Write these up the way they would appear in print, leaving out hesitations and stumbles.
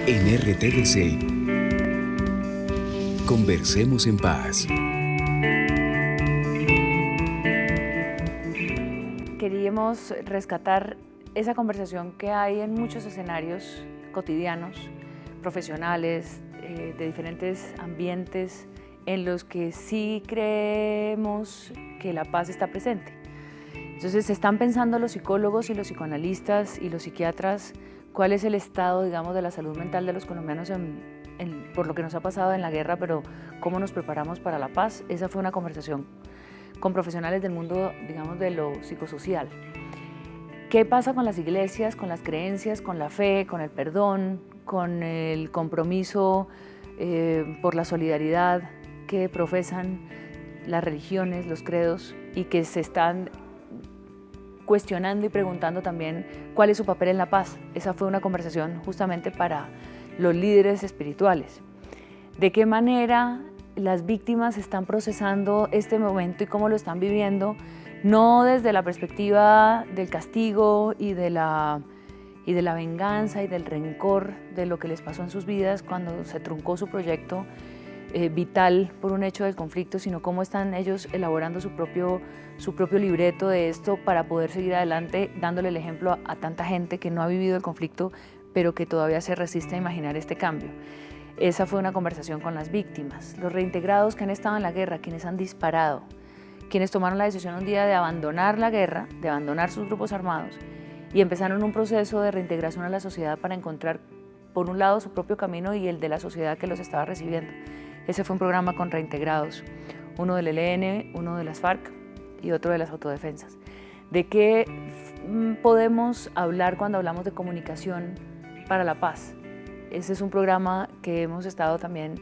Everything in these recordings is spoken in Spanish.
En RTBC, conversemos en paz. Queríamos rescatar esa conversación que hay en muchos escenarios cotidianos, profesionales, de diferentes ambientes, en los que sí creemos que la paz está presente. Entonces, están pensando los psicólogos y los psicoanalistas y los psiquiatras cuál es el estado, digamos, de la salud mental de los colombianos por lo que nos ha pasado en la guerra, pero cómo nos preparamos para la paz. Esa fue una conversación con profesionales del mundo, digamos, de lo psicosocial. ¿Qué pasa con las iglesias, con las creencias, con la fe, con el perdón, con el compromiso por la solidaridad que profesan las religiones, los credos, y que se están cuestionando y preguntando también cuál es su papel en la paz? Esa fue una conversación justamente para los líderes espirituales. ¿De qué manera las víctimas están procesando este momento y cómo lo están viviendo? No desde la perspectiva del castigo y de la venganza y del rencor de lo que les pasó en sus vidas cuando se truncó su proyecto vital por un hecho del conflicto, sino cómo están ellos elaborando su propio libreto de esto para poder seguir adelante, dándole el ejemplo a tanta gente que no ha vivido el conflicto, pero que todavía se resiste a imaginar este cambio. Esa fue una conversación con las víctimas. Los reintegrados que han estado en la guerra, quienes han disparado, quienes tomaron la decisión un día de abandonar la guerra, de abandonar sus grupos armados y empezaron un proceso de reintegración a la sociedad para encontrar, por un lado, su propio camino y el de la sociedad que los estaba recibiendo. Ese fue un programa con reintegrados, uno del ELN, uno de las FARC y otro de las autodefensas. ¿De qué podemos hablar cuando hablamos de comunicación para la paz? Ese es un programa que hemos estado también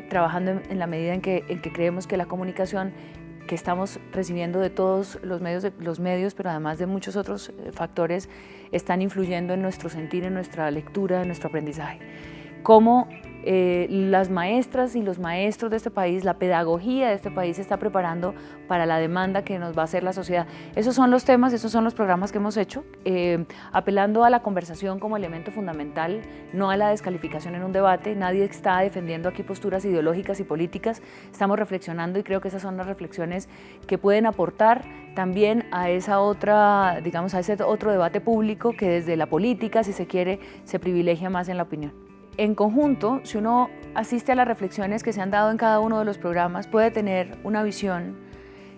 trabajando en la medida en que creemos que la comunicación que estamos recibiendo de todos los medios, pero además de muchos otros factores, están influyendo en nuestro sentir, en nuestra lectura, en nuestro aprendizaje. Cómo las maestras y los maestros de este país, la pedagogía de este país se está preparando para la demanda que nos va a hacer la sociedad. Esos son los temas, esos son los programas que hemos hecho, apelando a la conversación como elemento fundamental, no a la descalificación en un debate. Nadie está defendiendo aquí posturas ideológicas y políticas, estamos reflexionando y creo que esas son las reflexiones que pueden aportar también a esa otra, digamos, a ese otro debate público que desde la política, si se quiere, se privilegia más en la opinión. En conjunto, si uno asiste a las reflexiones que se han dado en cada uno de los programas, puede tener una visión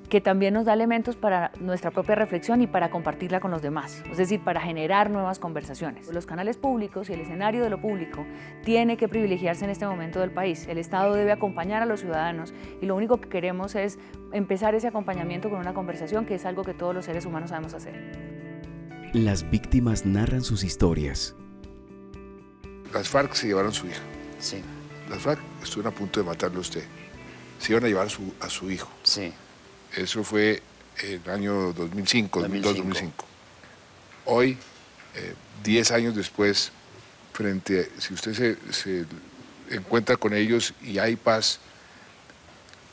que también nos da elementos para nuestra propia reflexión y para compartirla con los demás, es decir, para generar nuevas conversaciones. Los canales públicos y el escenario de lo público tiene que privilegiarse en este momento del país. El Estado debe acompañar a los ciudadanos y lo único que queremos es empezar ese acompañamiento con una conversación, que es algo que todos los seres humanos sabemos hacer. Las víctimas narran sus historias. Las FARC se llevaron a su hija. Sí. Las FARC estuvieron a punto de matarlo a usted. Se iban a llevar a su hijo. Sí. Eso fue en el año 2005, 2002-2005. Hoy, 10 años después, si usted se encuentra con ellos y hay paz,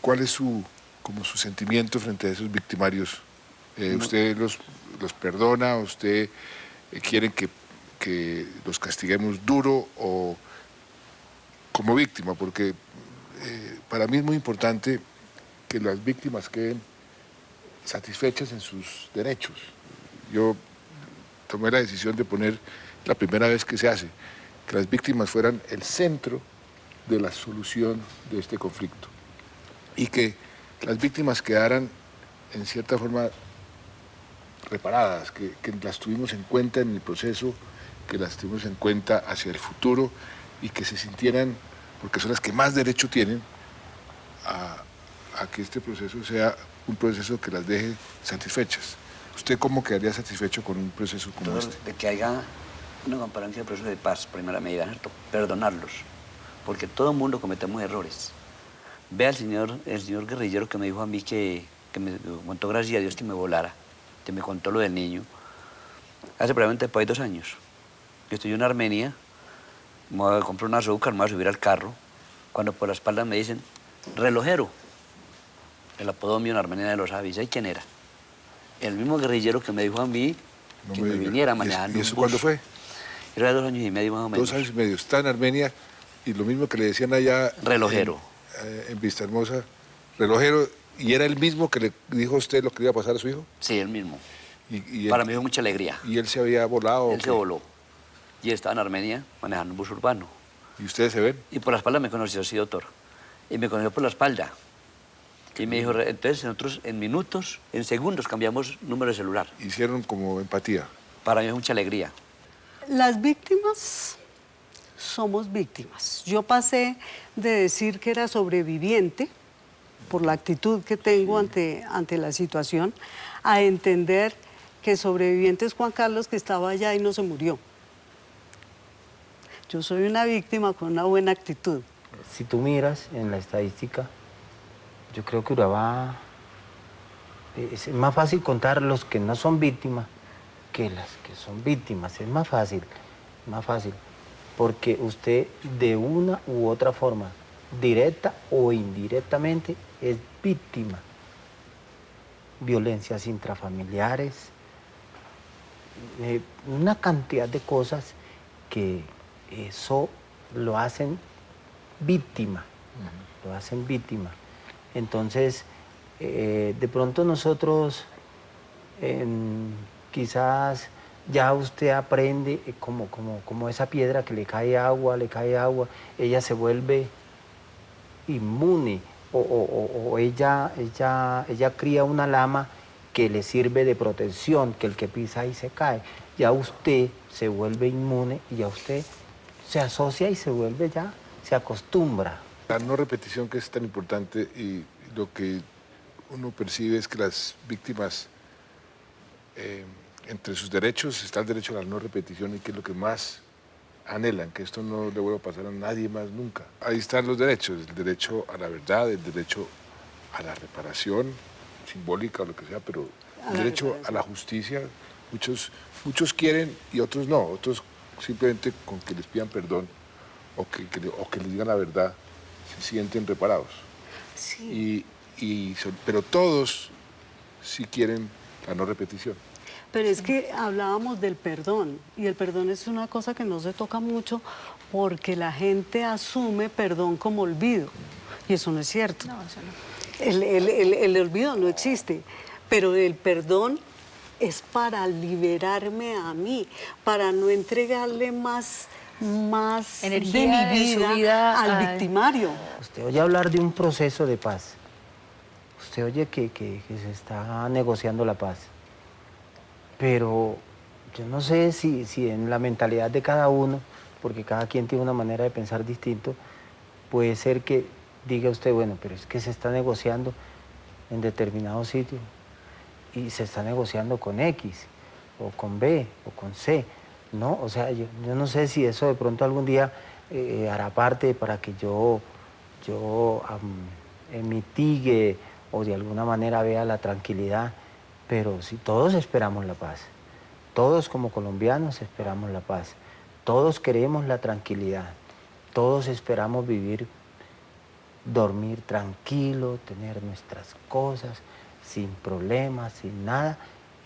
¿cuál es su sentimiento frente a esos victimarios? ¿Usted los perdona? ¿Usted quiere que los castiguemos duro o como víctima? Porque para mí es muy importante que las víctimas queden satisfechas en sus derechos. Yo tomé la decisión de poner, la primera vez que se hace, que las víctimas fueran el centro de la solución de este conflicto y que las víctimas quedaran en cierta forma reparadas, que las tuvimos en cuenta en el proceso, que las tuvimos en cuenta hacia el futuro y que se sintieran, porque son las que más derecho tienen a que este proceso sea un proceso que las deje satisfechas. ¿Usted cómo quedaría satisfecho con un proceso como este? De que haya una comparancia de proceso de paz, primera medida, ¿cierto? Perdonarlos, porque todo el mundo cometemos errores. Ve al señor guerrillero que me dijo a mí que me contó, gracias a Dios, que me volara, que me contó lo del niño, hace probablemente después de 2 años. Yo estoy en Armenia, me voy a comprar un azúcar, me voy a subir al carro, cuando por la espalda me dicen, relojero. El apodo mío en Armenia de los Avis, ¿y quién era? El mismo guerrillero que me dijo a mí que me viniera mañana. ¿Y eso cuándo fue? Era 2 años y medio más o menos. 2 años y medio. Está en Armenia y lo mismo que le decían allá... Relojero. En Vista Hermosa, relojero, ¿y era el mismo que le dijo a usted lo que le iba a pasar a su hijo? Sí, el mismo. Y Para él, mí fue mucha alegría. ¿Y él se había volado? Él se voló. Y estaba en Armenia manejando un bus urbano. ¿Y ustedes se ven? Y por la espalda me conoció, sí, doctor. Y me conoció por la espalda. Y me dijo, entonces nosotros en minutos, en segundos cambiamos número de celular. Hicieron como empatía. Para mí es mucha alegría. Las víctimas somos víctimas. Yo pasé de decir que era sobreviviente, por la actitud que tengo ante la situación, a entender que sobreviviente es Juan Carlos, que estaba allá y no se murió. Yo soy una víctima con una buena actitud. Si tú miras en la estadística, yo creo que Urabá es más fácil contar los que no son víctimas que las que son víctimas. Es más fácil, porque usted de una u otra forma, directa o indirectamente, es víctima. Violencias intrafamiliares, una cantidad de cosas que eso lo hacen víctima, lo hacen víctima. Entonces, de pronto nosotros, quizás ya usted aprende como esa piedra que le cae agua, ella se vuelve inmune o ella cría una lama que le sirve de protección, que el que pisa ahí se cae. Ya usted se vuelve inmune y ya usted se asocia y se vuelve ya, se acostumbra. La no repetición, que es tan importante, y lo que uno percibe es que las víctimas, entre sus derechos está el derecho a la no repetición, y que es lo que más anhelan, que esto no le vuelva a pasar a nadie más nunca. Ahí están los derechos, el derecho a la verdad, el derecho a la reparación simbólica o lo que sea, pero el derecho a la justicia. Muchos quieren y otros no, otros simplemente con que les pidan perdón o que les digan la verdad se sienten reparados. Sí. Pero todos sí quieren la no repetición. Pero es que hablábamos del perdón, y el perdón es una cosa que no se toca mucho porque la gente asume perdón como olvido, y eso no es cierto. No, eso no. El olvido no existe, pero el perdón es para liberarme a mí, para no entregarle más Energía de mi de su vida vida al victimario. Usted oye hablar de un proceso de paz. Usted oye que se está negociando la paz. Pero yo no sé si en la mentalidad de cada uno, porque cada quien tiene una manera de pensar distinto, puede ser que diga usted, bueno, pero es que se está negociando en determinado sitio y se está negociando con X, o con B, o con C. No, o sea, yo no sé si eso de pronto algún día hará parte para que yo mitigue o de alguna manera vea la tranquilidad, pero si todos esperamos la paz, todos como colombianos esperamos la paz, todos queremos la tranquilidad, todos esperamos dormir tranquilo, tener nuestras cosas sin problemas, sin nada,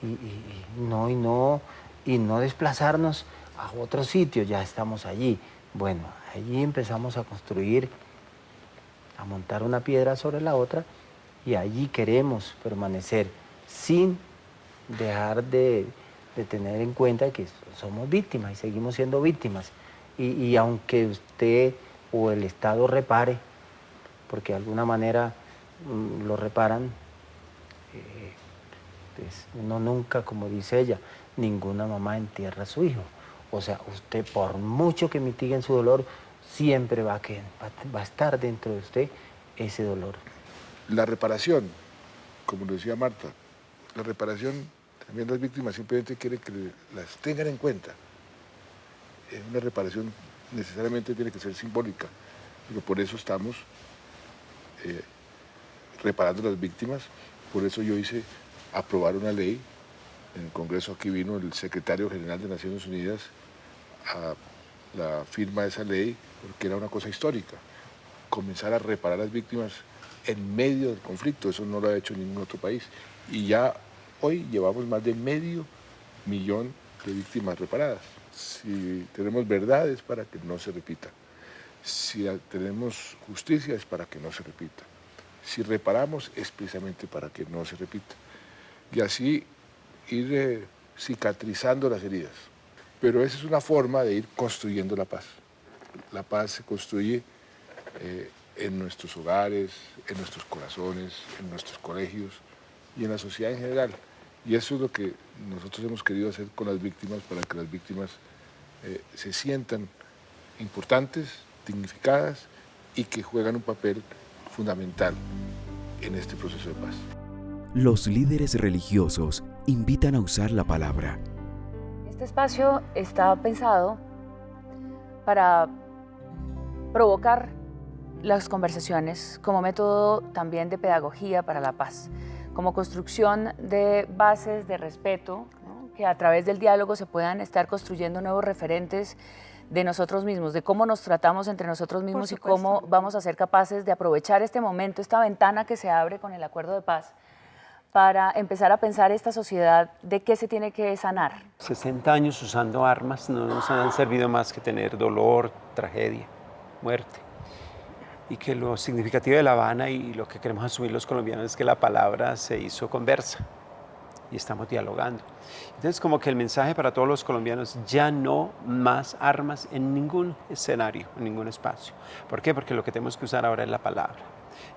y no desplazarnos a otro sitio. Ya estamos allí. Bueno, allí empezamos a construir, a montar una piedra sobre la otra, y allí queremos permanecer sin dejar de tener en cuenta que somos víctimas y seguimos siendo víctimas. Y aunque usted o el Estado repare, porque de alguna manera lo reparan, pues uno nunca, como dice ella, ninguna mamá entierra a su hijo. O sea, usted por mucho que mitiguen su dolor, siempre va a estar dentro de usted ese dolor. La reparación, como lo decía Marta, la reparación, también las víctimas simplemente quieren que las tengan en cuenta. Una reparación necesariamente tiene que ser simbólica, pero por eso estamos reparando a las víctimas. Por eso yo hice aprobar una ley. En el Congreso aquí vino el secretario general de Naciones Unidas a la firma de esa ley, porque era una cosa histórica. Comenzar a reparar a las víctimas en medio del conflicto, eso no lo ha hecho ningún otro país. Y ya hoy llevamos más de 500.000 de víctimas reparadas. Si tenemos verdad es para que no se repita. Si tenemos justicia es para que no se repita. Si reparamos es precisamente para que no se repita. Y así ir cicatrizando las heridas. Pero esa es una forma de ir construyendo la paz. La paz se construye en nuestros hogares, en nuestros corazones, en nuestros colegios y en la sociedad en general. Y eso es lo que nosotros hemos querido hacer con las víctimas, para que las víctimas se sientan importantes, dignificadas y que juegan un papel fundamental en este proceso de paz. Los líderes religiosos invitan a usar la palabra. Este espacio está pensado para provocar las conversaciones como método también de pedagogía para la paz, como construcción de bases de respeto, ¿no? Que a través del diálogo se puedan estar construyendo nuevos referentes de nosotros mismos, de cómo nos tratamos entre nosotros mismos y cómo vamos a ser capaces de aprovechar este momento, esta ventana que se abre con el acuerdo de paz, para empezar a pensar esta sociedad de qué se tiene que sanar. 60 años usando armas no nos han servido más que tener dolor, tragedia, muerte. Y que lo significativo de La Habana y lo que queremos asumir los colombianos es que la palabra se hizo conversa y estamos dialogando. Entonces, como que el mensaje para todos los colombianos: ya no más armas en ningún escenario, en ningún espacio. ¿Por qué? Porque lo que tenemos que usar ahora es la palabra.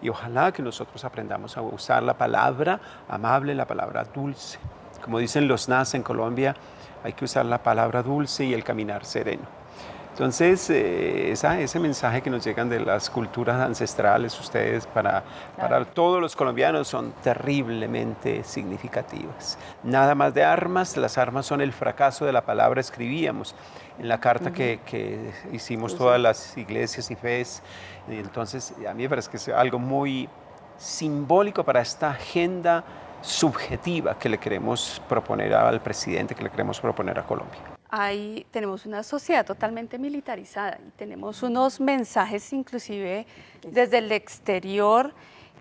Y ojalá que nosotros aprendamos a usar la palabra amable, la palabra dulce. Como dicen los NAS en Colombia, hay que usar la palabra dulce y el caminar sereno. Entonces, ese mensaje que nos llegan de las culturas ancestrales, ustedes, para todos los colombianos, son terriblemente significativas. Nada más de armas, las armas son el fracaso de la palabra, escribíamos en la carta que hicimos todas las iglesias y fes. Entonces, a mí me parece que es algo muy simbólico para esta agenda subjetiva que le queremos proponer al presidente, que le queremos proponer a Colombia. Ahí tenemos una sociedad totalmente militarizada y tenemos unos mensajes inclusive desde el exterior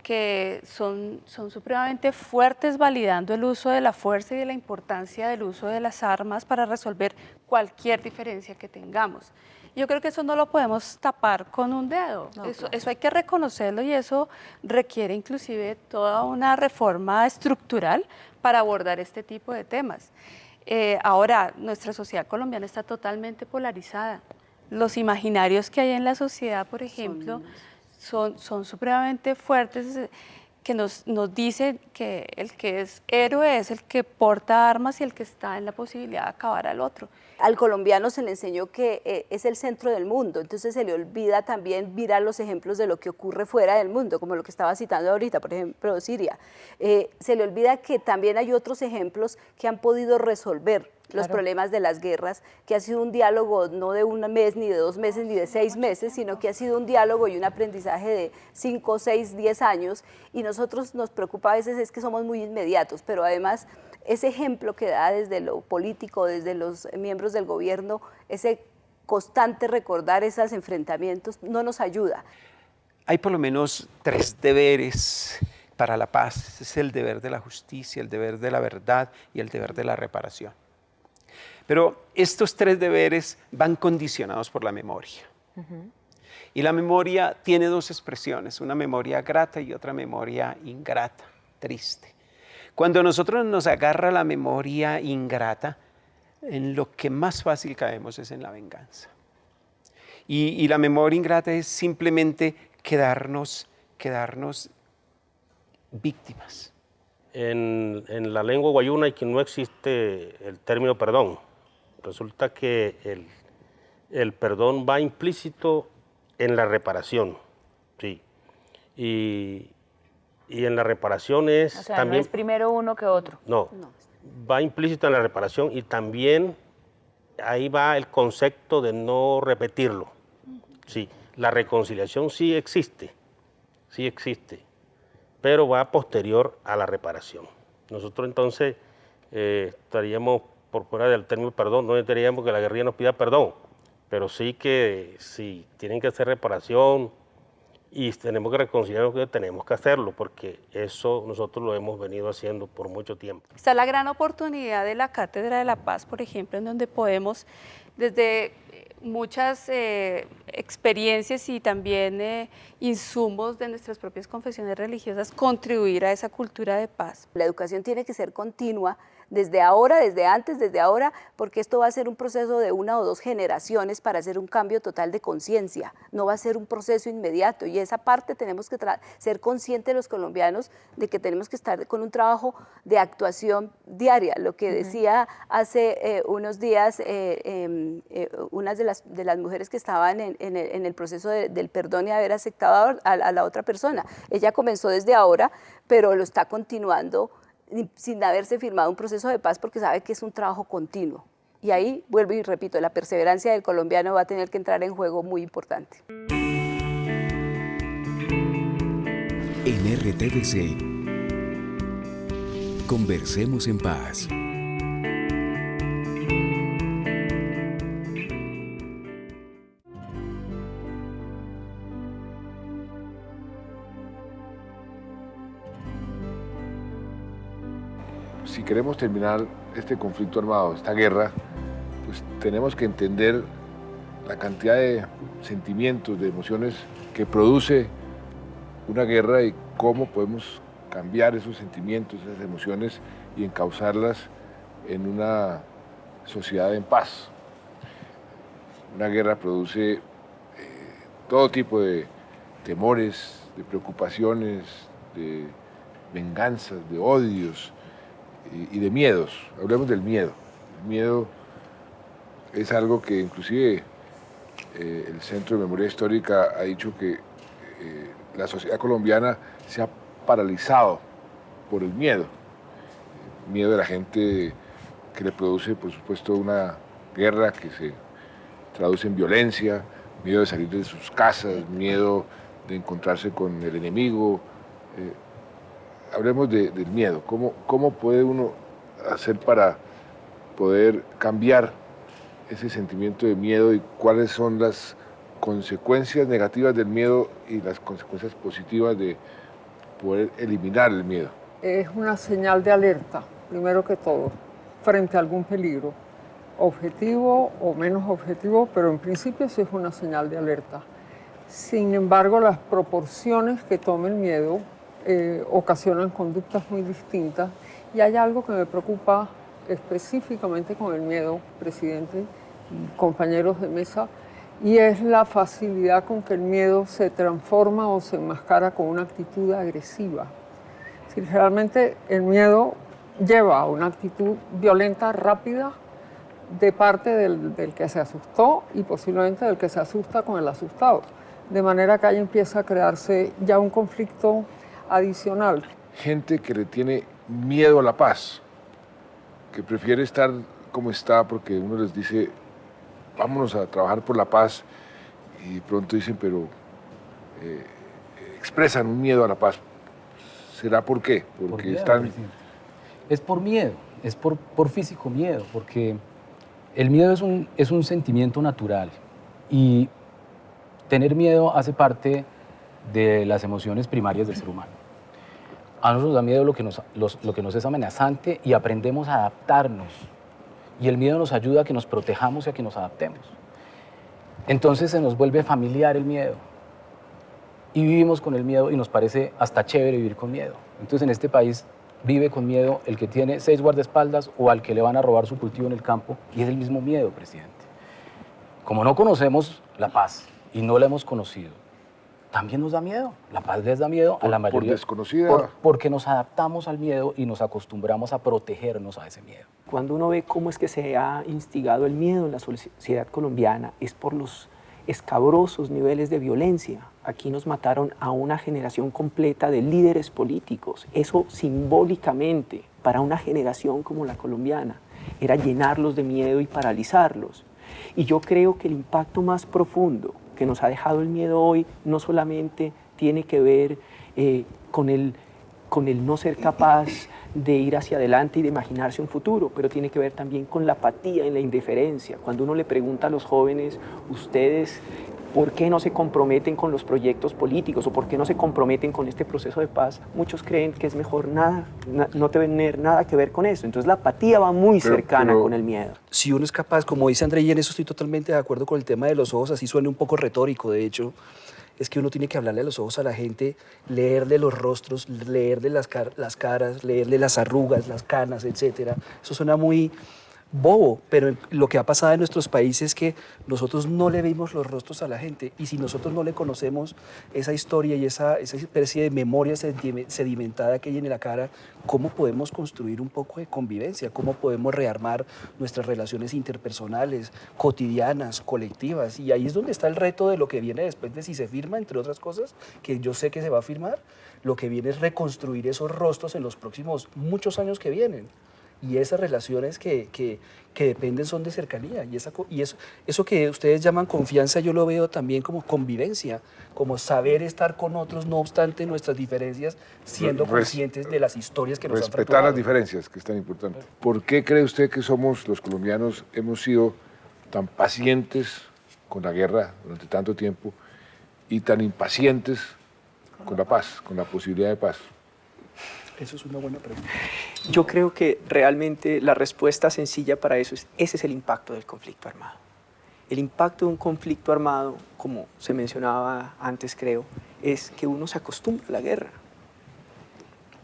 que son supremamente fuertes, validando el uso de la fuerza y de la importancia del uso de las armas para resolver cualquier diferencia que tengamos. Yo creo que eso no lo podemos tapar con un dedo, no, eso hay que reconocerlo, y eso requiere inclusive toda una reforma estructural para abordar este tipo de temas. Ahora, nuestra sociedad colombiana está totalmente polarizada. Los imaginarios que hay en la sociedad, por ejemplo, son supremamente fuertes, que nos dicen que el que es héroe es el que porta armas y el que está en la posibilidad de acabar al otro. Al colombiano se le enseñó que es el centro del mundo, entonces se le olvida también mirar los ejemplos de lo que ocurre fuera del mundo, como lo que estaba citando ahorita, por ejemplo, Siria. Se le olvida que también hay otros ejemplos que han podido resolver los problemas de las guerras, que ha sido un diálogo no de un mes, ni de 2 meses, ni de 6 meses, sino que ha sido un diálogo y un aprendizaje de 5, 6, 10 años, y nosotros nos preocupa a veces es que somos muy inmediatos, pero además ese ejemplo que da desde lo político, desde los miembros del gobierno, ese constante recordar esos enfrentamientos no nos ayuda. Hay por lo menos 3 deberes para la paz. Es el deber de la justicia, el deber de la verdad y el deber de la reparación. Pero estos 3 deberes van condicionados por la memoria. Y la memoria tiene 2 expresiones, una memoria grata y otra memoria ingrata, triste. Cuando a nosotros nos agarra la memoria ingrata, en lo que más fácil caemos es en la venganza. Y la memoria ingrata es simplemente quedarnos víctimas. En la lengua guayuna que no existe el término perdón. Resulta que el perdón va implícito en la reparación, sí. Y en la reparación es o sea, también... no es primero uno que otro. No, va implícito en la reparación, y también ahí va el concepto de no repetirlo. Sí, la reconciliación sí existe, pero va posterior a la reparación. Nosotros entonces estaríamos por fuera del término perdón, no necesitaríamos que la guerrilla nos pida perdón, pero sí que si tienen que hacer reparación, y tenemos que reconciliarnos que tenemos que hacerlo, porque eso nosotros lo hemos venido haciendo por mucho tiempo. Está la gran oportunidad de la Cátedra de la Paz, por ejemplo, en donde podemos, desde muchas experiencias y también insumos de nuestras propias confesiones religiosas, contribuir a esa cultura de paz. La educación tiene que ser continua, desde ahora, desde antes, desde ahora, porque esto va a ser un proceso de 1 o 2 generaciones para hacer un cambio total de conciencia, no va a ser un proceso inmediato, y esa parte tenemos que ser conscientes los colombianos de que tenemos que estar con un trabajo de actuación diaria. Lo que decía hace unos días una de las mujeres que estaban en el proceso del perdón y haber aceptado a la otra persona, ella comenzó desde ahora, pero lo está continuando sin haberse firmado un proceso de paz, porque sabe que es un trabajo continuo. Y ahí, vuelvo y repito, la perseverancia del colombiano va a tener que entrar en juego muy importante. En RTVC, conversemos en paz. Si queremos terminar este conflicto armado, esta guerra, pues tenemos que entender la cantidad de sentimientos, de emociones que produce una guerra y cómo podemos cambiar esos sentimientos, esas emociones y encauzarlas en una sociedad en paz. Una guerra produce todo tipo de temores, de preocupaciones, de venganzas, de odios y de miedos. Hablemos del miedo. El miedo es algo que inclusive el Centro de Memoria Histórica ha dicho que la sociedad colombiana se ha paralizado por el miedo. El miedo de la gente que le produce, por supuesto, una guerra que se traduce en violencia, miedo de salir de sus casas, miedo de encontrarse con el enemigo. Hablemos del miedo. ¿Cómo puede uno hacer para poder cambiar ese sentimiento de miedo y cuáles son las consecuencias negativas del miedo y las consecuencias positivas de poder eliminar el miedo? Es una señal de alerta, primero que todo, frente a algún peligro, objetivo o menos objetivo, pero en principio sí es una señal de alerta. Sin embargo, las proporciones que toma el miedo ocasionan conductas muy distintas, y hay algo que me preocupa específicamente con el miedo, presidente y compañeros de mesa, y es la facilidad con que el miedo se transforma o se enmascara con una actitud agresiva. Si realmente el miedo lleva a una actitud violenta, rápida, de parte del que se asustó y posiblemente del que se asusta con el asustado. De manera que ahí empieza a crearse ya un conflicto adicional. Gente que le tiene miedo a la paz, que prefiere estar como está porque uno les dice vámonos a trabajar por la paz y pronto dicen pero expresan un miedo a la paz. ¿Será por qué? Porque miedo, están... Es por miedo, es por físico miedo, porque el miedo es un sentimiento natural y tener miedo hace parte de las emociones primarias del ser humano. A nosotros nos da miedo lo que nos es amenazante y aprendemos a adaptarnos. Y el miedo nos ayuda a que nos protejamos y a que nos adaptemos. Entonces se nos vuelve familiar el miedo. Y vivimos con el miedo y nos parece hasta chévere vivir con miedo. Entonces en este país vive con miedo el que tiene 6 guardaespaldas o al que le van a robar su cultivo en el campo, y es el mismo miedo, presidente. Como no conocemos la paz y no la hemos conocido, también nos da miedo. La paz les da miedo a la mayoría. Por desconocida. Porque nos adaptamos al miedo y nos acostumbramos a protegernos a ese miedo. Cuando uno ve cómo es que se ha instigado el miedo en la sociedad colombiana, es por los escabrosos niveles de violencia. Aquí nos mataron a una generación completa de líderes políticos. Eso simbólicamente, para una generación como la colombiana, era llenarlos de miedo y paralizarlos. Y yo creo que el impacto más profundo que nos ha dejado el miedo hoy no solamente tiene que ver con el no ser capaz de ir hacia adelante y de imaginarse un futuro, pero tiene que ver también con la apatía y la indiferencia. Cuando uno le pregunta a los jóvenes, ustedes ¿Por qué no se comprometen con los proyectos políticos o por qué no se comprometen con este proceso de paz? Muchos creen que es mejor no tener nada que ver con eso. Entonces la apatía va muy cercana con el miedo. Si uno es capaz, como dice André, y en eso estoy totalmente de acuerdo con el tema de los ojos, así suena un poco retórico, de hecho, es que uno tiene que hablarle a los ojos a la gente, leerle los rostros, leerle las caras, leerle las arrugas, las canas, etc. Eso suena muy bobo, pero lo que ha pasado en nuestros países es que nosotros no le vemos los rostros a la gente, y si nosotros no le conocemos esa historia y esa especie de memoria sedimentada que hay en la cara, ¿cómo podemos construir un poco de convivencia? ¿Cómo podemos rearmar nuestras relaciones interpersonales, cotidianas, colectivas? Y ahí es donde está el reto de lo que viene después de si se firma, entre otras cosas, que yo sé que se va a firmar. Lo que viene es reconstruir esos rostros en los próximos muchos años que vienen. Y esas relaciones que dependen son de cercanía. Y eso que ustedes llaman confianza, yo lo veo también como convivencia, como saber estar con otros, no obstante nuestras diferencias, siendo conscientes de las historias que nos han fracturado. Respetar las diferencias, que es tan importante. ¿Por qué cree usted que somos, los colombianos, hemos sido tan pacientes con la guerra durante tanto tiempo y tan impacientes con la paz, con la posibilidad de paz? Eso es una buena pregunta. Yo creo que realmente la respuesta sencilla para eso es, ese es el impacto del conflicto armado. El impacto de un conflicto armado, como se mencionaba antes creo, es que uno se acostumbra a la guerra.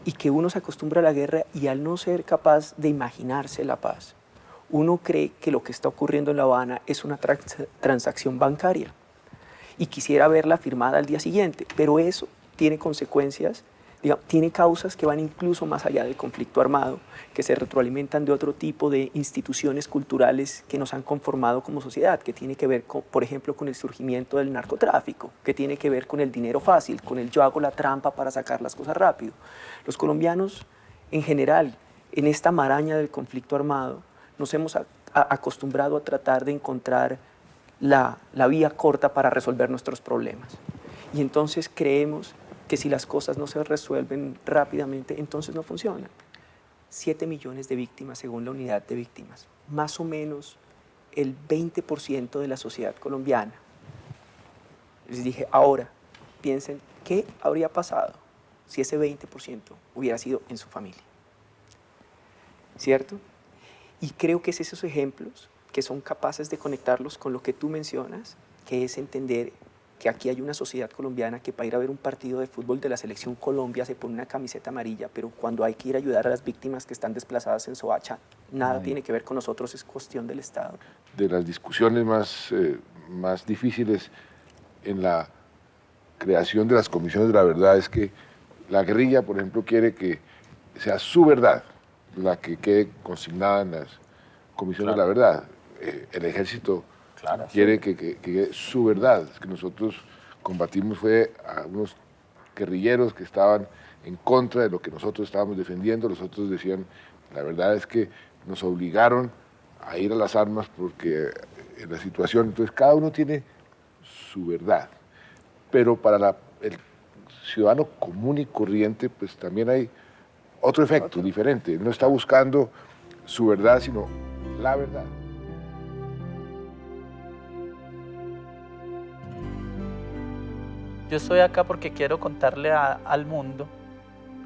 Y que uno se acostumbra a la guerra y al no ser capaz de imaginarse la paz, uno cree que lo que está ocurriendo en La Habana es una transacción bancaria y quisiera verla firmada al día siguiente, pero eso tiene consecuencias, tiene causas que van incluso más allá del conflicto armado, que se retroalimentan de otro tipo de instituciones culturales que nos han conformado como sociedad, que tiene que ver, por ejemplo, con el surgimiento del narcotráfico, que tiene que ver con el dinero fácil, con el yo hago la trampa para sacar las cosas rápido. Los colombianos, en general, en esta maraña del conflicto armado, nos hemos acostumbrado a tratar de encontrar la vía corta para resolver nuestros problemas. Y entonces creemos que si las cosas no se resuelven rápidamente, entonces no funcionan. 7 millones de víctimas según la unidad de víctimas, más o menos el 20% de la sociedad colombiana. Les dije, ahora, piensen, ¿qué habría pasado si ese 20% hubiera sido en su familia? ¿Cierto? Y creo que es esos ejemplos que son capaces de conectarlos con lo que tú mencionas, que es entender que aquí hay una sociedad colombiana que para ir a ver un partido de fútbol de la selección Colombia se pone una camiseta amarilla, pero cuando hay que ir a ayudar a las víctimas que están desplazadas en Soacha, nada tiene que ver con nosotros, es cuestión del Estado. De las discusiones más difíciles en la creación de las comisiones de la verdad es que la guerrilla, por ejemplo, quiere que sea su verdad la que quede consignada en las comisiones de la verdad. El ejército quiere que su verdad, es que nosotros combatimos fue a unos guerrilleros que estaban en contra de lo que nosotros estábamos defendiendo. Los otros decían, la verdad es que nos obligaron a ir a las armas porque en la situación, entonces cada uno tiene su verdad, pero para el ciudadano común y corriente pues también hay otro efecto diferente, no está buscando su verdad sino la verdad. Yo estoy acá porque quiero contarle al mundo,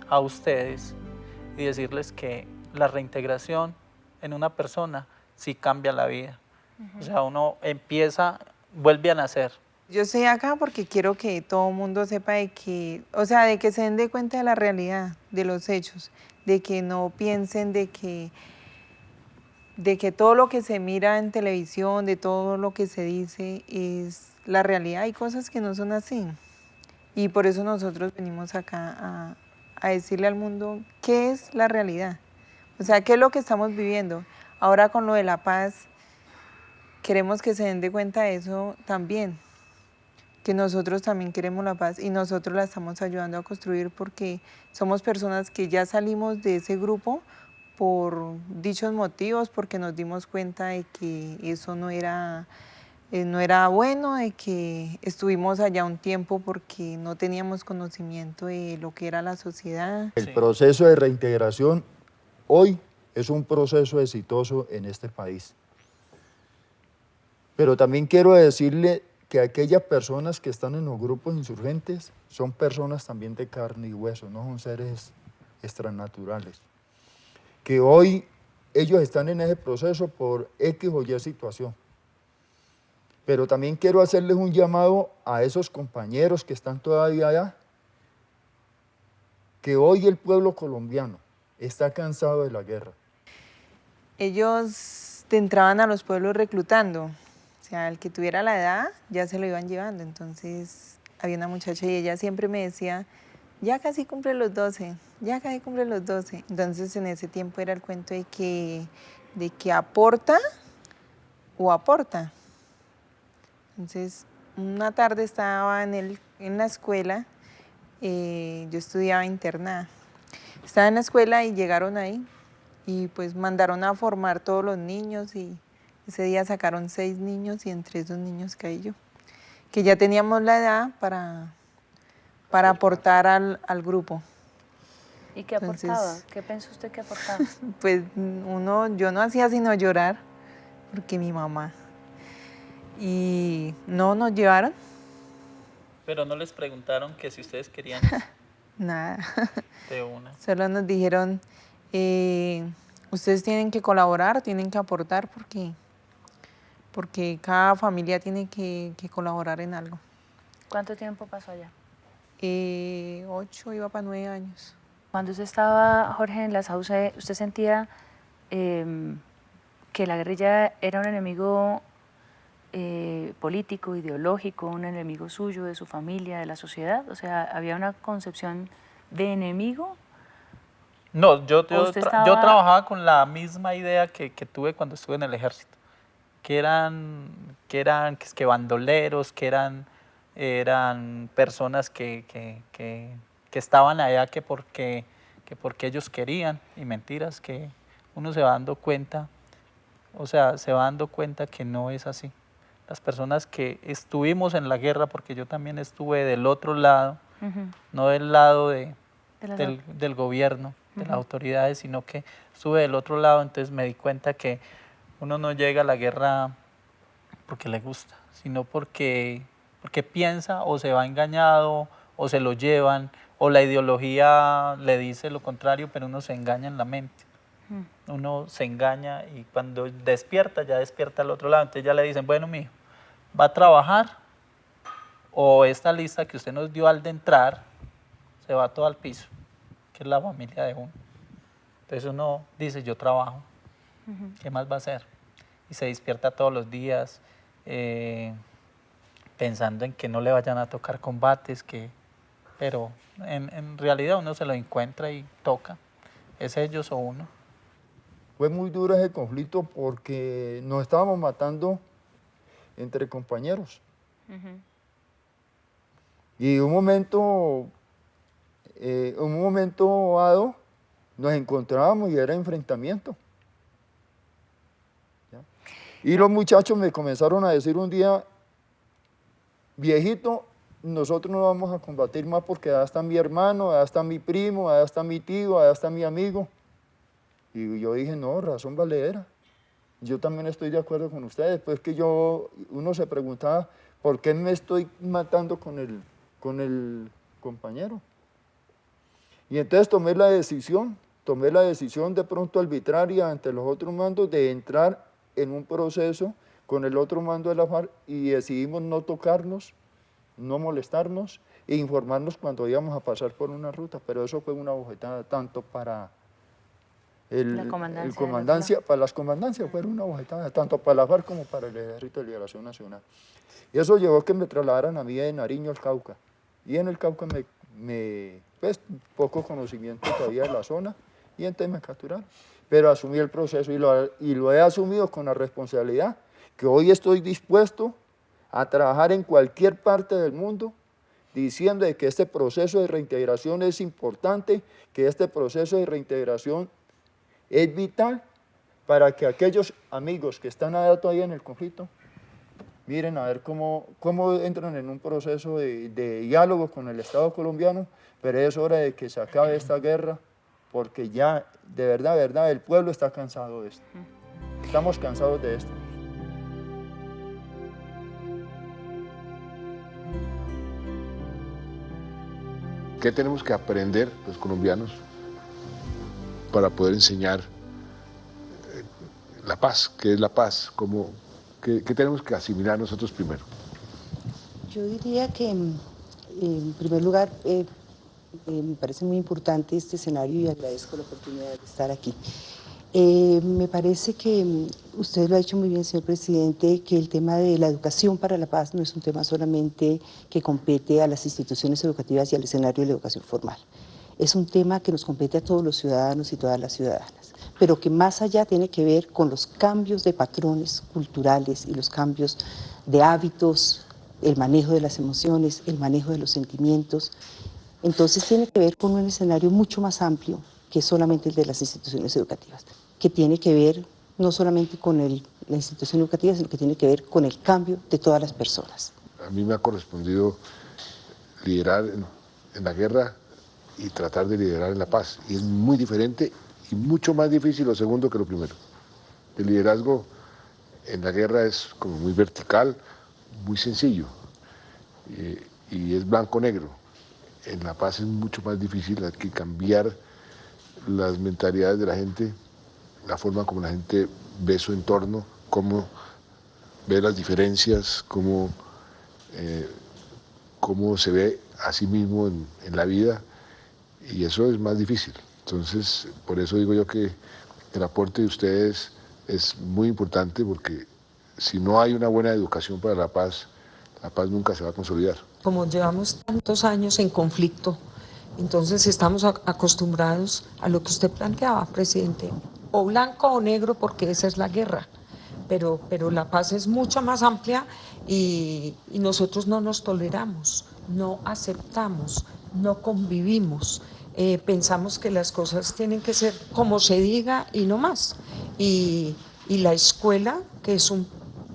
a ustedes, y decirles que la reintegración en una persona sí cambia la vida. O sea, uno vuelve a nacer. Yo estoy acá porque quiero que todo el mundo sepa de que, o sea, de que se den de cuenta de la realidad, de los hechos, de que no piensen de que todo lo que se mira en televisión, de todo lo que se dice es la realidad. Hay cosas que no son así. Y por eso nosotros venimos acá a decirle al mundo qué es la realidad. O sea, qué es lo que estamos viviendo. Ahora con lo de la paz, queremos que se den de cuenta de eso también. Que nosotros también queremos la paz y nosotros la estamos ayudando a construir porque somos personas que ya salimos de ese grupo por dichos motivos, porque nos dimos cuenta de que eso no era bueno, de que estuvimos allá un tiempo porque no teníamos conocimiento de lo que era la sociedad. El proceso de reintegración hoy es un proceso exitoso en este país. Pero también quiero decirle que aquellas personas que están en los grupos insurgentes son personas también de carne y hueso, no son seres extranaturales. Que hoy ellos están en ese proceso por X o Y situación. Pero también quiero hacerles un llamado a esos compañeros que están todavía allá, que hoy el pueblo colombiano está cansado de la guerra. Ellos entraban a los pueblos reclutando, o sea, el que tuviera la edad ya se lo iban llevando. Entonces había una muchacha y ella siempre me decía, ya casi cumple los 12, ya casi cumple los 12. Entonces en ese tiempo era el cuento de que aporta o aporta. Entonces una tarde estaba en la escuela, yo estudiaba internada. Estaba en la escuela y llegaron ahí y pues mandaron a formar todos los niños y ese día sacaron 6 niños y entre esos niños caí yo, que ya teníamos la edad para aportar al grupo. ¿Y qué aportaba? ¿Qué pensó usted que aportaba? Pues yo no hacía sino llorar porque mi mamá. Y no nos llevaron. Pero no les preguntaron que si ustedes querían Nada. de una. Solo nos dijeron, ustedes tienen que colaborar, tienen que aportar porque cada familia tiene que colaborar en algo. ¿Cuánto tiempo pasó allá? 8, iba para 9 años. Cuando usted estaba, Jorge, en la SAUCE, ¿usted sentía que la guerrilla era un enemigo político, ideológico, un enemigo suyo, de su familia, de la sociedad? O sea, ¿había una concepción de enemigo? No, yo trabajaba con la misma idea que tuve cuando estuve en el ejército, que eran bandoleros, que eran personas que estaban allá que porque ellos querían, y mentiras, que uno se va dando cuenta, que no es así. Las personas que estuvimos en la guerra, porque yo también estuve del otro lado, no del lado del gobierno, de las autoridades, sino que estuve del otro lado, entonces me di cuenta que uno no llega a la guerra porque le gusta, sino porque piensa o se va engañado o se lo llevan o la ideología le dice lo contrario, pero uno se engaña en la mente. Uno se engaña y cuando despierta, ya despierta al otro lado. Entonces ya le dicen, bueno, mijo, ¿va a trabajar? O esta lista que usted nos dio al de entrar, se va todo al piso, que es la familia de uno. Entonces uno dice, yo trabajo, ¿qué más va a hacer? Y se despierta todos los días pensando en que no le vayan a tocar combates, pero en realidad uno se lo encuentra y toca, es ellos o uno. Fue muy duro ese conflicto porque nos estábamos matando entre compañeros. Y en un momento dado nos encontrábamos y era enfrentamiento. ¿Ya? Y los muchachos me comenzaron a decir un día, viejito, nosotros no vamos a combatir más porque allá está mi hermano, allá está mi primo, allá está mi tío, allá está mi amigo. Y yo dije, no, razón valedera. Yo también estoy de acuerdo con ustedes. Pues que uno se preguntaba, ¿por qué me estoy matando con el compañero? Y entonces tomé la decisión de pronto arbitraria ante los otros mandos de entrar en un proceso con el otro mando de la FARC y decidimos no tocarnos, no molestarnos e informarnos cuando íbamos a pasar por una ruta. Pero eso fue una bofetada tanto para para las comandancias fueron una bofetada, tanto para la FARC como para el Ejército de Liberación Nacional. Y eso llevó a que me trasladaran a mí de Nariño al Cauca. Y en el Cauca pues poco conocimiento todavía de la zona, y entonces me capturaron. Pero asumí el proceso y lo he asumido con la responsabilidad que hoy estoy dispuesto a trabajar en cualquier parte del mundo diciendo de que este proceso de reintegración es importante, que este proceso de reintegración es vital para que aquellos amigos que están allá todavía en el conflicto miren a ver cómo entran en un proceso de diálogo con el Estado colombiano, pero es hora de que se acabe esta guerra porque ya, de verdad, el pueblo está cansado de esto. Estamos cansados de esto. ¿Qué tenemos que aprender los colombianos para poder enseñar la paz? ¿Qué es la paz? ¿Qué tenemos que asimilar nosotros primero? Yo diría que, en primer lugar, me parece muy importante este escenario y agradezco la oportunidad de estar aquí. Me parece que usted lo ha dicho muy bien, señor presidente, que el tema de la educación para la paz no es un tema solamente que compete a las instituciones educativas y al escenario de la educación formal. Es un tema que nos compete a todos los ciudadanos y todas las ciudadanas, pero que más allá tiene que ver con los cambios de patrones culturales y los cambios de hábitos, el manejo de las emociones, el manejo de los sentimientos. Entonces tiene que ver con un escenario mucho más amplio que solamente el de las instituciones educativas, que tiene que ver no solamente con la institución educativa, sino que tiene que ver con el cambio de todas las personas. A mí me ha correspondido liderar en la guerra y tratar de liderar en la paz, y es muy diferente y mucho más difícil lo segundo que lo primero. El liderazgo en la guerra es como muy vertical, muy sencillo, y es blanco-negro. En la paz es mucho más difícil, hay que cambiar las mentalidades de la gente, la forma como la gente ve su entorno, cómo ve las diferencias, cómo se ve a sí mismo en la vida, y eso es más difícil. Entonces, por eso digo yo que el aporte de ustedes es muy importante, porque si no hay una buena educación para la paz nunca se va a consolidar. Como llevamos tantos años en conflicto, entonces estamos acostumbrados a lo que usted planteaba, presidente, o blanco o negro, porque esa es la guerra, pero la paz es mucho más amplia y nosotros no nos toleramos, no aceptamos, no convivimos, pensamos que las cosas tienen que ser como se diga y no más. Y la escuela, que es un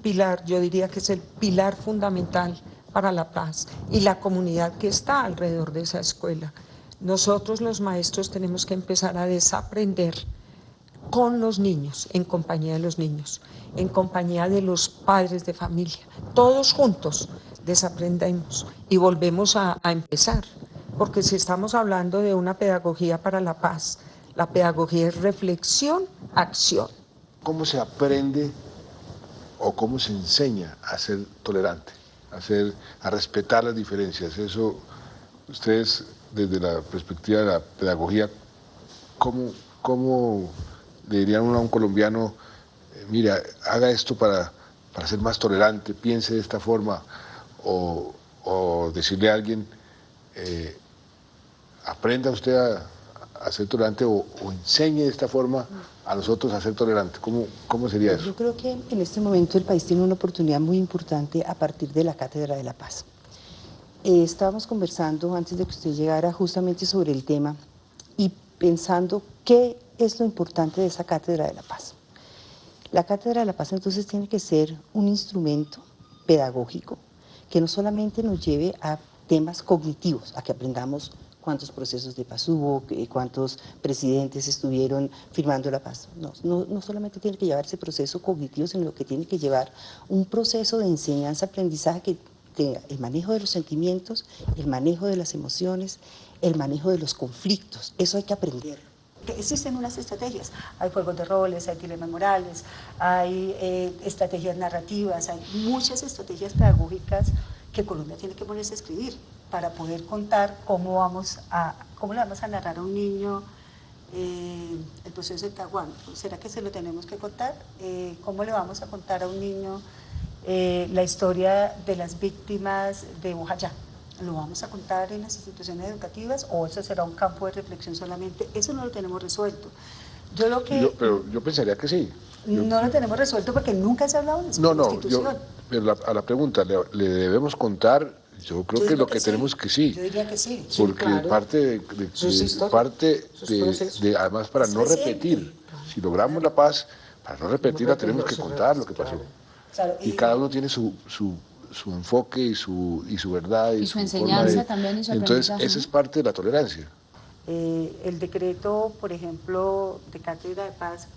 pilar, yo diría que es el pilar fundamental para la paz, y la comunidad que está alrededor de esa escuela. Nosotros los maestros tenemos que empezar a desaprender con los niños, en compañía de los niños, en compañía de los padres de familia. Todos juntos desaprendemos y volvemos a empezar, porque si estamos hablando de una pedagogía para la paz, la pedagogía es reflexión, acción. ¿Cómo se aprende o cómo se enseña a ser tolerante, a respetar las diferencias? Eso, ustedes, desde la perspectiva de la pedagogía, ¿cómo le dirían a un colombiano, mira, haga esto para ser más tolerante, piense de esta forma, o decirle a alguien, aprenda usted a ser tolerante, o enseñe de esta forma a nosotros a ser tolerantes? ¿Cómo sería eso? Yo creo que en este momento el país tiene una oportunidad muy importante a partir de la Cátedra de la Paz. Estábamos conversando antes de que usted llegara justamente sobre el tema y pensando qué es lo importante de esa Cátedra de la Paz. La Cátedra de la Paz entonces tiene que ser un instrumento pedagógico que no solamente nos lleve a temas cognitivos, a que aprendamos cuántos procesos de paz hubo, cuántos presidentes estuvieron firmando la paz. No solamente tiene que llevar ese proceso cognitivo, sino que tiene que llevar un proceso de enseñanza-aprendizaje que tenga el manejo de los sentimientos, el manejo de las emociones, el manejo de los conflictos. Eso hay que aprender. Existen unas estrategias, hay juegos de roles, hay dilemas morales, hay estrategias narrativas, hay muchas estrategias pedagógicas que Colombia tiene que ponerse a escribir para poder contar cómo le vamos a narrar a un niño el proceso de Tahuán. ¿Será que se lo tenemos que contar? ¿Cómo le vamos a contar a un niño la historia de las víctimas de Bojayá? ¿Lo vamos a contar en las instituciones educativas o eso será un campo de reflexión solamente? Eso no lo tenemos resuelto. Pero yo pensaría que sí. No lo tenemos resuelto porque nunca se ha hablado en esa institución. Pero a la pregunta, ¿le debemos contar? Yo creo que lo que tenemos que sí. Yo diría que sí. Porque claro. parte de además, para no repetir, si logramos la paz, para no repetirla tenemos que contar lo que pasó. Claro, y cada uno tiene su enfoque y su verdad y su enseñanza también y su Entonces, aprendizaje. esa es parte de la tolerancia. El decreto, por ejemplo, de Cátedra de Paz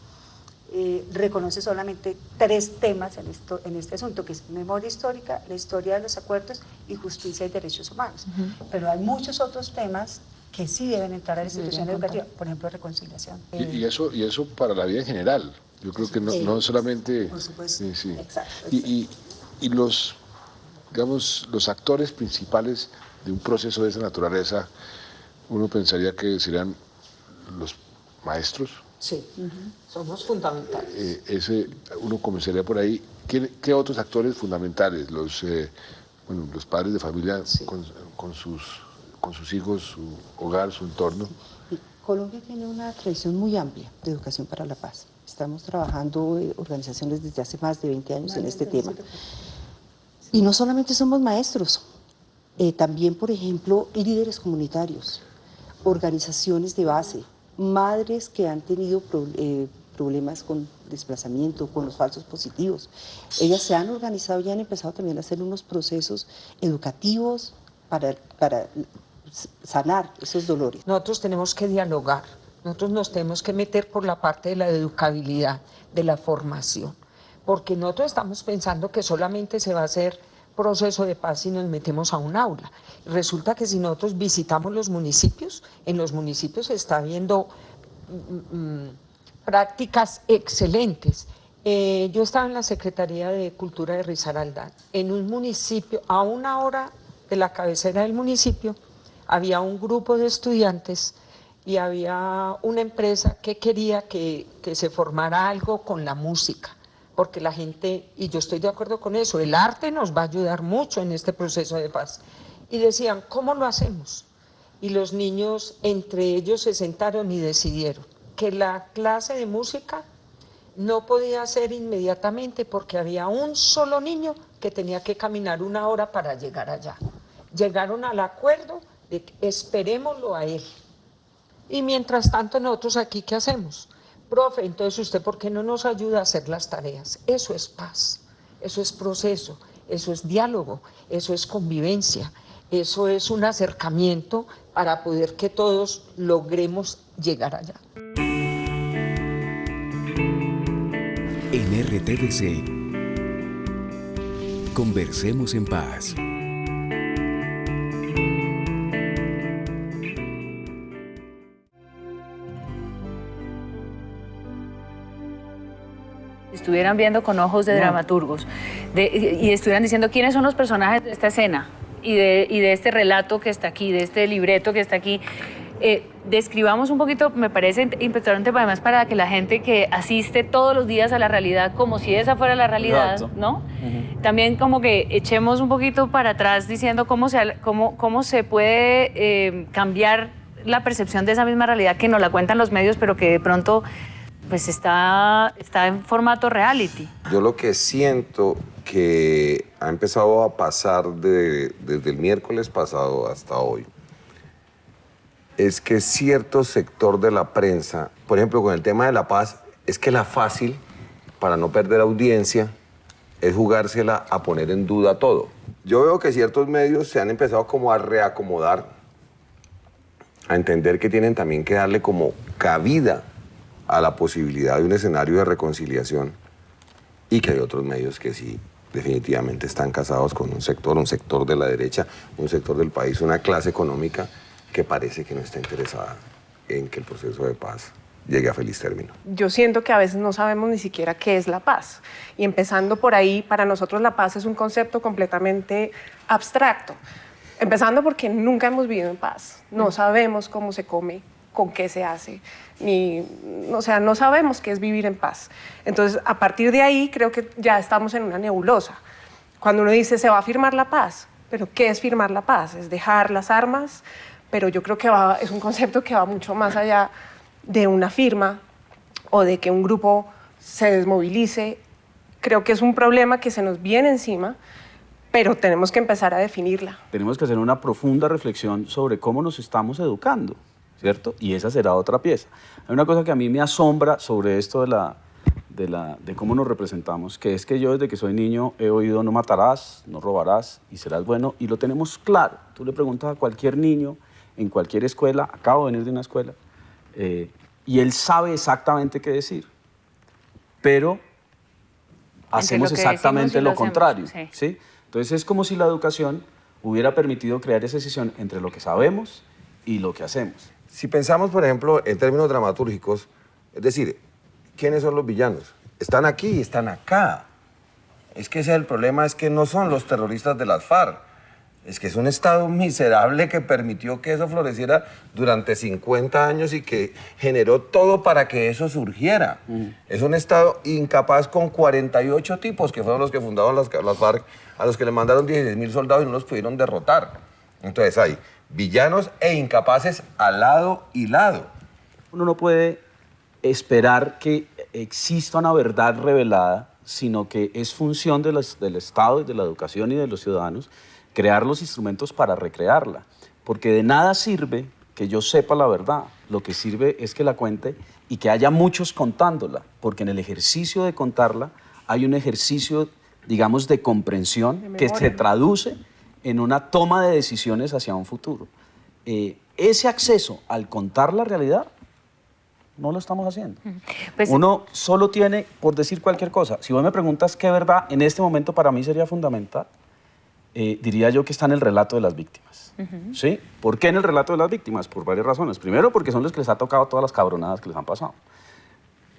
reconoce solamente 3 temas en este asunto, que es memoria histórica, la historia de los acuerdos y justicia y derechos humanos. Pero hay muchos otros temas que sí deben entrar a la institución educativa, por ejemplo, reconciliación. Y eso para la vida en general. Yo creo que no solamente... Por supuesto, sí. exacto. Y los, digamos, los actores principales de un proceso de esa naturaleza, uno pensaría que serían los maestros. Sí, somos fundamentales. Uno comenzaría por ahí. ¿Qué otros actores fundamentales? Los padres de familia con sus hijos, su hogar, su entorno. Colombia tiene una tradición muy amplia de educación para la paz. Estamos trabajando organizaciones desde hace más de 20 años en este tema. Y no solamente somos maestros, también, por ejemplo, líderes comunitarios, organizaciones de base, madres que han tenido problemas con desplazamiento, con los falsos positivos. Ellas se han organizado y han empezado también a hacer unos procesos educativos para sanar esos dolores. Nosotros tenemos que dialogar, nosotros nos tenemos que meter por la parte de la educabilidad, de la formación, porque nosotros estamos pensando que solamente se va a hacer proceso de paz si nos metemos a un aula. Resulta que si nosotros visitamos los municipios, en los municipios se está viendo prácticas excelentes. Yo estaba en la Secretaría de Cultura de Risaralda, en un municipio, a 1 hora de la cabecera del municipio, había un grupo de estudiantes y había una empresa que quería que se formara algo con la música, porque la gente, y yo estoy de acuerdo con eso, el arte nos va a ayudar mucho en este proceso de paz. Y decían, ¿cómo lo hacemos? Y los niños, entre ellos, se sentaron y decidieron que la clase de música no podía ser inmediatamente porque había un solo niño que tenía que caminar 1 hora para llegar allá. Llegaron al acuerdo de que esperémoslo a él. Y mientras tanto nosotros aquí, ¿qué hacemos? Profe, entonces usted, ¿por qué no nos ayuda a hacer las tareas? Eso es paz, eso es proceso, eso es diálogo, eso es convivencia, eso es un acercamiento para poder que todos logremos llegar allá. En RTVC, conversemos en paz. Estuvieran viendo con ojos de dramaturgos y estuvieran diciendo quiénes son los personajes de esta escena y de este relato que está aquí, de este libreto que está aquí. Describamos un poquito, me parece importante además para que la gente que asiste todos los días a la realidad como si esa fuera la realidad, exacto, ¿no? También como que echemos un poquito para atrás diciendo cómo se puede cambiar la percepción de esa misma realidad que nos la cuentan los medios, pero que de pronto pues está en formato reality. Yo lo que siento que ha empezado a pasar desde el miércoles pasado hasta hoy es que cierto sector de la prensa, por ejemplo, con el tema de la paz, es que la fácil, para no perder audiencia, es jugársela a poner en duda todo. Yo veo que ciertos medios se han empezado como a reacomodar, a entender que tienen también que darle como cabida a la posibilidad de un escenario de reconciliación y que hay otros medios que sí definitivamente están casados con un sector de la derecha, un sector del país, una clase económica que parece que no está interesada en que el proceso de paz llegue a feliz término. Yo siento que a veces no sabemos ni siquiera qué es la paz. Y empezando por ahí, para nosotros la paz es un concepto completamente abstracto. Empezando porque nunca hemos vivido en paz. No sabemos cómo se come, con qué se hace, o sea, no sabemos qué es vivir en paz. Entonces, a partir de ahí, creo que ya estamos en una nebulosa. Cuando uno dice, se va a firmar la paz, ¿pero qué es firmar la paz? ¿Es dejar las armas? Pero yo creo que es un concepto que va mucho más allá de una firma o de que un grupo se desmovilice. Creo que es un problema que se nos viene encima, pero tenemos que empezar a definirla. Tenemos que hacer una profunda reflexión sobre cómo nos estamos educando, ¿cierto? Y esa será otra pieza. Hay una cosa que a mí me asombra sobre esto de cómo nos representamos, que es que yo desde que soy niño he oído no matarás, no robarás y serás bueno, y lo tenemos claro. Tú le preguntas a cualquier niño en cualquier escuela, acabo de venir de una escuela, y él sabe exactamente qué decir. pero hacemos lo que decimos exactamente y lo hacemos, contrario. sí. ¿Sí? Entonces es como si la educación hubiera permitido crear esa decisión entre lo que sabemos y lo que hacemos. Si pensamos, por ejemplo, en términos dramatúrgicos, es decir, ¿quiénes son los villanos? Están aquí y están acá. Es que ese es el problema, es que no son los terroristas de las FARC. Es que es un Estado miserable que permitió que eso floreciera durante 50 años y que generó todo para que eso surgiera. Es un Estado incapaz con 48 tipos, que fueron los que fundaron las FARC, a los que le mandaron 16.000 soldados y no los pudieron derrotar. Entonces hay villanos e incapaces al lado y lado. Uno no puede esperar que exista una verdad revelada, sino que es función del Estado y de la educación y de los ciudadanos crear los instrumentos para recrearla. Porque de nada sirve que yo sepa la verdad, lo que sirve es que la cuente y que haya muchos contándola, porque en el ejercicio de contarla hay un ejercicio, digamos, de comprensión que se traduce en una toma de decisiones hacia un futuro. Ese acceso al contar la realidad no lo estamos haciendo. Pues, uno solo tiene, por decir cualquier cosa, si vos me preguntas qué verdad en este momento para mí sería fundamental, diría yo que está en el relato de las víctimas. ¿Sí? ¿Por qué en el relato de las víctimas? Por varias razones. Primero, porque son los que les ha tocado todas las cabronadas que les han pasado.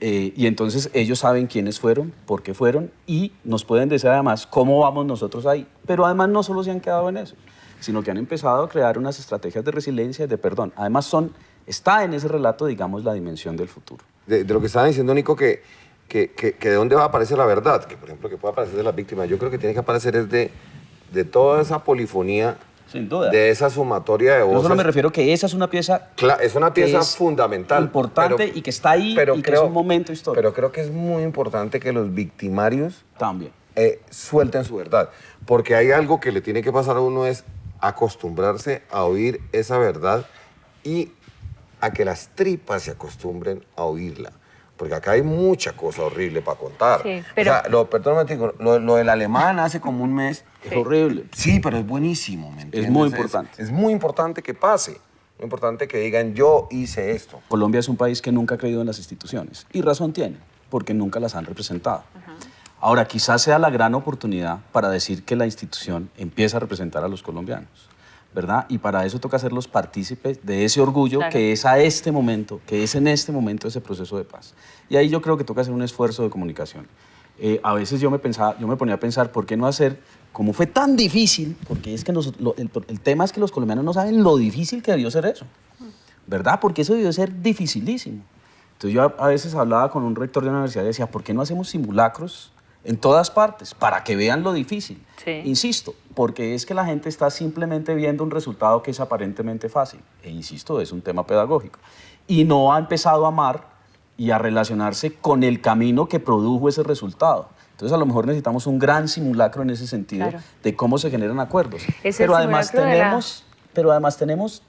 Y entonces ellos saben quiénes fueron, por qué fueron, y nos pueden decir además cómo vamos nosotros ahí. Pero además no solo se han quedado en eso, sino que han empezado a crear unas estrategias de resiliencia y de perdón. Además está en ese relato, digamos, la dimensión del futuro. De lo que estaba diciendo, Nico, que de dónde va a aparecer la verdad, que por ejemplo que puede aparecer de las víctimas, yo creo que tiene que aparecer es de toda esa polifonía, sin duda, de esa sumatoria de voces. Yo solo me refiero que esa es una pieza, es una pieza fundamental, importante y que está ahí y que es un momento histórico. Pero creo que es muy importante que los victimarios también suelten su verdad, porque hay algo que le tiene que pasar a uno, es acostumbrarse a oír esa verdad y a que las tripas se acostumbren a oírla. Porque acá hay mucha cosa horrible para contar. Sí, pero... O sea, perdóname, lo del alemán hace como un mes. Es horrible. Sí, pero es buenísimo, ¿me entiendes? Es muy importante. Es muy importante que pase. Muy importante que digan, yo hice esto. Colombia es un país que nunca ha creído en las instituciones. Y razón tiene, porque nunca las han representado. Ahora, quizás sea la gran oportunidad para decir que la institución empieza a representar a los colombianos, ¿verdad? Y para eso toca hacerlos partícipes de ese orgullo, claro, que es en este momento ese proceso de paz. Y ahí yo creo que toca hacer un esfuerzo de comunicación. A veces yo me ponía a pensar, ¿por qué no hacer, como fue tan difícil? Porque es que el tema es que los colombianos no saben lo difícil que debió ser eso, ¿verdad? Porque eso debió ser dificilísimo. Entonces yo a veces hablaba con un rector de una universidad y decía, ¿por qué no hacemos simulacros en todas partes para que vean lo difícil? Sí. Insisto, porque es que la gente está simplemente viendo un resultado que es aparentemente fácil. E insisto, es un tema pedagógico. Y no ha empezado a amar y a relacionarse con el camino que produjo ese resultado. Entonces a lo mejor necesitamos un gran simulacro en ese sentido, claro, de cómo se generan acuerdos. Pero además tenemos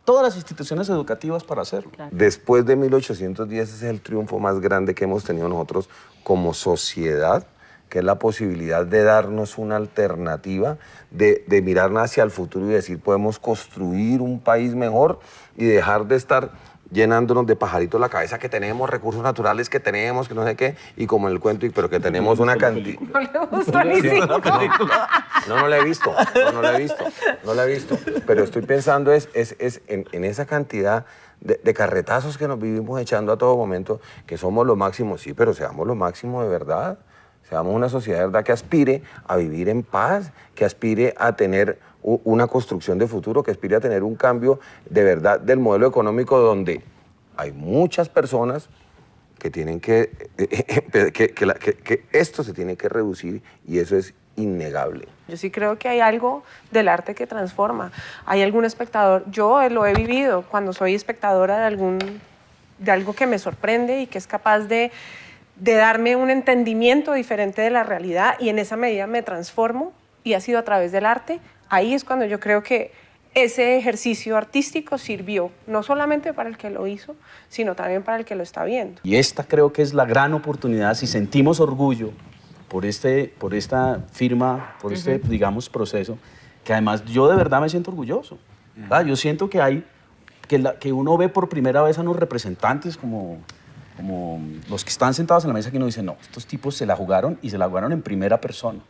todas las instituciones educativas para hacerlo. Claro. Después de 1810 ese es el triunfo más grande que hemos tenido nosotros como sociedad, que es la posibilidad de darnos una alternativa, de mirarnos hacia el futuro y decir, podemos construir un país mejor y dejar de estar llenándonos de pajaritos la cabeza, que tenemos recursos naturales, que tenemos, que no sé qué, y como en el cuento, pero que tenemos una cantidad... No le gustó ni siquiera. No la he visto, no la he visto, pero estoy pensando es en esa cantidad de carretazos que nos vivimos echando a todo momento, que somos lo máximo, sí, pero seamos lo máximo de verdad, seamos una sociedad de verdad que aspire a vivir en paz, que aspire a tener una construcción de futuro, que aspire a tener un cambio de verdad del modelo económico, donde hay muchas personas que tienen que esto se tiene que reducir, y eso es innegable. Yo sí creo que hay algo del arte que transforma. Hay algún espectador, yo lo he vivido cuando soy espectadora de algo que me sorprende y que es capaz de darme un entendimiento diferente de la realidad, y en esa medida me transformo, y ha sido a través del arte. Ahí es cuando yo creo que ese ejercicio artístico sirvió, no solamente para el que lo hizo, sino también para el que lo está viendo. Y esta creo que es la gran oportunidad, si sentimos orgullo por esta firma, por este, digamos, proceso, que además yo de verdad me siento orgulloso. Yo siento que uno ve por primera vez a unos representantes como los que están sentados en la mesa que uno dice, no, estos tipos se la jugaron y se la jugaron en primera persona.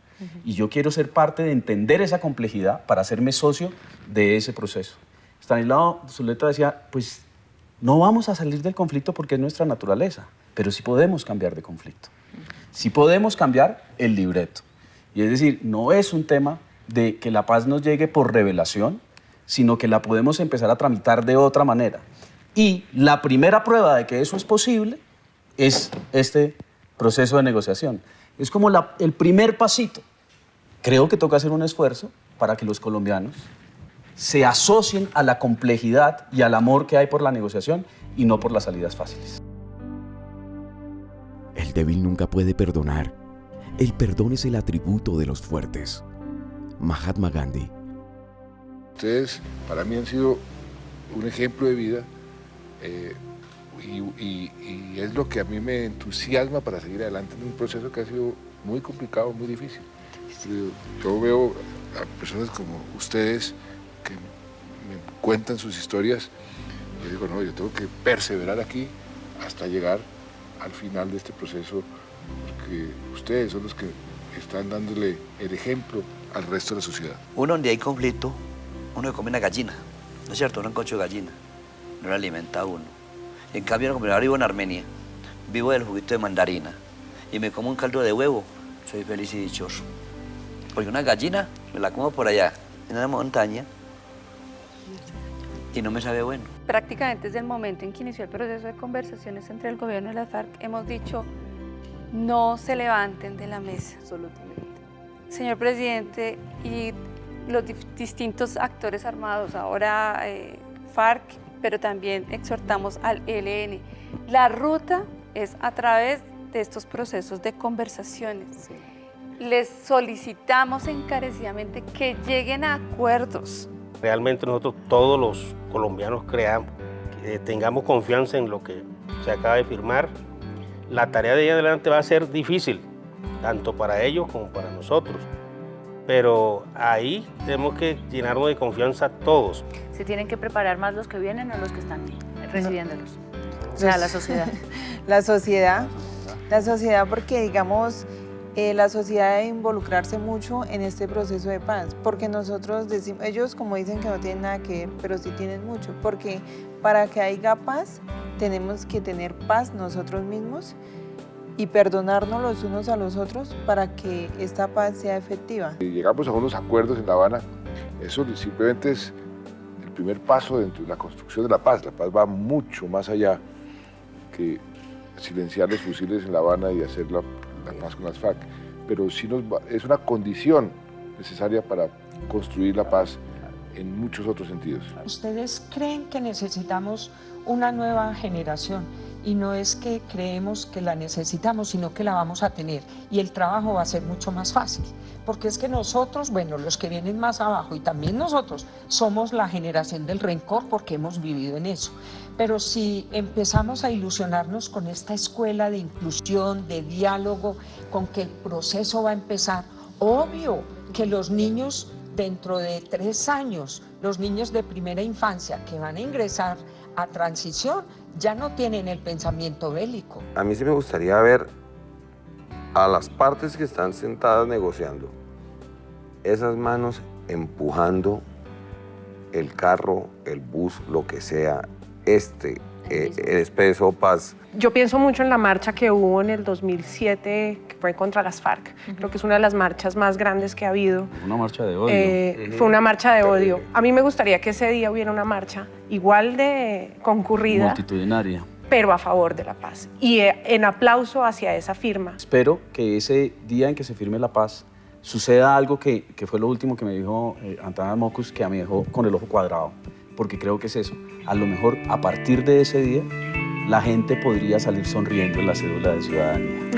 Y yo quiero ser parte de entender esa complejidad para hacerme socio de ese proceso. Stanislao Zuleta decía, pues no vamos a salir del conflicto porque es nuestra naturaleza, pero sí podemos cambiar de conflicto. Sí podemos cambiar el libreto. Y es decir, no es un tema de que la paz nos llegue por revelación, sino que la podemos empezar a tramitar de otra manera. Y la primera prueba de que eso es posible es este proceso de negociación. Es como el primer pasito. Creo que toca hacer un esfuerzo para que los colombianos se asocien a la complejidad y al amor que hay por la negociación y no por las salidas fáciles. El débil nunca puede perdonar. El perdón es el atributo de los fuertes. Mahatma Gandhi. Ustedes para mí han sido un ejemplo de vida y es lo que a mí me entusiasma para seguir adelante en un proceso que ha sido muy complicado, muy difícil. Yo veo a personas como ustedes que me cuentan sus historias y digo, no, yo tengo que perseverar aquí hasta llegar al final de este proceso, porque ustedes son los que están dándole el ejemplo al resto de la sociedad. Uno donde hay conflicto, uno se come una gallina, ¿no es cierto? Un concho de gallina, no lo alimenta a uno. Y en cambio, como ahora vivo en Armenia, vivo del juguito de mandarina y me como un caldo de huevo, soy feliz y dichoso. Porque una gallina me la como por allá, en una montaña, y no me sabe bueno. Prácticamente desde el momento en que inició el proceso de conversaciones entre el gobierno y las FARC, hemos dicho, no se levanten de la mesa. Absolutamente. Señor presidente, y los distintos actores armados, ahora FARC, pero también exhortamos al ELN. La ruta es a través de estos procesos de conversaciones. Sí. Les solicitamos encarecidamente que lleguen a acuerdos. Realmente nosotros todos los colombianos tengamos confianza en lo que se acaba de firmar. La tarea de ahí en adelante va a ser difícil, tanto para ellos como para nosotros. Pero ahí tenemos que llenarnos de confianza todos. ¿Se tienen que preparar más los que vienen o los que están recibiéndolos? O sea, la sociedad. La sociedad porque, digamos, la sociedad debe involucrarse mucho en este proceso de paz, porque nosotros decimos, ellos como dicen que no tienen nada que ver, pero sí tienen mucho, porque para que haya paz tenemos que tener paz nosotros mismos y perdonarnos los unos a los otros para que esta paz sea efectiva. Si llegamos a unos acuerdos en La Habana, eso simplemente es el primer paso dentro de la construcción de la paz. La paz va mucho más allá que silenciar los fusiles en La Habana y hacer la paz con las FARC, pero sí es una condición necesaria para construir la paz en muchos otros sentidos. ¿Ustedes creen que necesitamos una nueva generación? Y no es que creemos que la necesitamos, sino que la vamos a tener y el trabajo va a ser mucho más fácil, porque es que nosotros, bueno, los que vienen más abajo y también nosotros, somos la generación del rencor porque hemos vivido en eso. Pero si empezamos a ilusionarnos con esta escuela de inclusión, de diálogo, con que el proceso va a empezar, obvio que los niños dentro de 3 años, los niños de primera infancia que van a ingresar a transición, ya no tienen el pensamiento bélico. A mí sí me gustaría ver a las partes que están sentadas negociando, esas manos empujando el carro, el bus, lo que sea, el expreso paz. Yo pienso mucho en la marcha que hubo en el 2007, que fue contra las FARC. Creo que es una de las marchas más grandes que ha habido. Una marcha de odio. Fue una marcha de odio. A mí me gustaría que ese día hubiera una marcha igual de concurrida, multitudinaria, pero a favor de la paz y en aplauso hacia esa firma. Espero que ese día en que se firme la paz suceda algo que fue lo último que me dijo Antana Mocus, que a mí me dejó con el ojo cuadrado, porque creo que es eso. A lo mejor a partir de ese día la gente podría salir sonriendo en la cédula de ciudadanía.